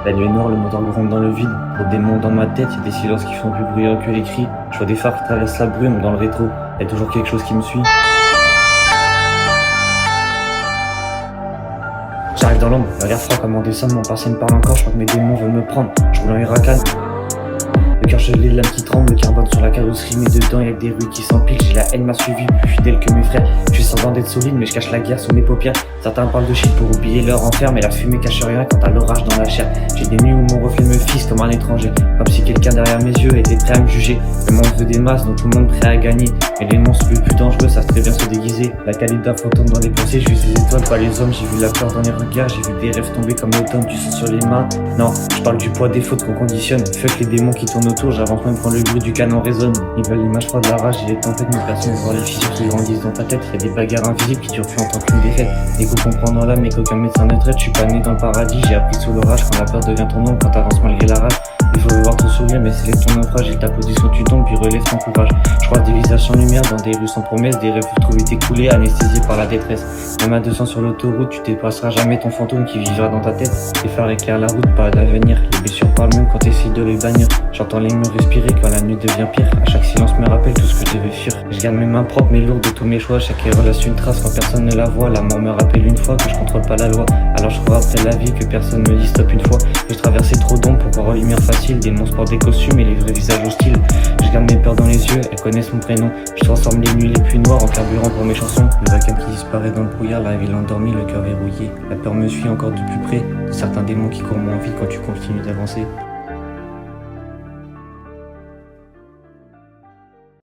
La nuit est noire, le moteur gronde dans le vide. Trop de démons dans ma tête, y'a des silences qui font plus bruyants que les cris. Je vois des phares qui traversent la brume dans le rétro. Y'a toujours quelque chose qui me suit. J'arrive dans l'ombre, le regard froid comme en dessin, mon passé me parle encore, je crois que mes démons veulent me prendre. Je roule en huracan. Le cœur gelé, l'âme qui tremble, le carbone sur la carrosserie, mais dedans y'a que des rues qui s'empilent. J'ai la haine m'a suivi, plus fidèle que mes frères. Je suis semblant d'être solide, mais je cache la guerre sous mes paupières. Certains parlent de shit pour oublier leur enfer, mais la fumée cache rien quand t'as l'orage dans la chair. J'ai des nuits où mon reflet me fixe comme un étranger, comme si quelqu'un derrière mes yeux était prêt à me juger. Le monde veut des masses, donc tout le monde prêt à gagner. Mais les monstres les plus dangereux savent très bien se déguiser. La qualité d'un fantôme dans les pensées, je vis les étoiles, pas les hommes. J'ai vu la peur dans les regards, j'ai vu des rêves tomber comme l'automne, du sang sur les mains. Non, je parle du poids des fautes qu'on conditionne. Fuck les démons qui tournent autour, j'avance même quand le bruit du canon résonne. Ils veulent l'image froide de la rage et les tempêtes, mais personne ne voit les fissures qui grandissent dans ta tête. Y'a des bagarres invisibles qui durent plus en tant qu'une défaite. Des coups qu'on prend dans l'âme mais qu'aucun médecin ne traite. Je suis pas né dans le paradis, j'ai appris sous l'orage quand la peur devient ton ombre, quand t'avances malgré la rage. Il faut voir ton sourire, mais c'est ton naufrage et ta position tu tombes, puis relève ton courage. Je crois des visages sans lumière, dans des rues sans promesses, des rêves retrouvés t'écouler, anesthésiés par la détresse. Même à 200 sur l'autoroute, tu dépasseras jamais ton fantôme qui vivra dans ta tête. Les phares éclairent la route, pas l'avenir. Les blessures parlent même quand t'essayes de les bannir. J'entends les murs respirer quand la nuit devient pire. À chaque silence me rappelle tout ce que je devais fuir. Je garde mes mains propres mais lourdes de tous mes choix. Chaque erreur laisse une trace quand personne ne la voit. La mort me rappelle une fois que je contrôle pas la loi. Alors je cours après la vie, que personne me dit stop une fois. Que je traversais trop d'ombre pour voir en lumière facile. Des monstres portent des costumes et les vrais visages hostiles. Je garde mes peurs dans les yeux, elles connaissent mon prénom. Je transforme les nuits les plus noires en carburant pour mes chansons. Le vacarme qui disparaît dans le brouillard, la ville endormie, le cœur verrouillé. La peur me suit encore de plus près. Certains démons qui courent moins vite quand tu continues d'avancer.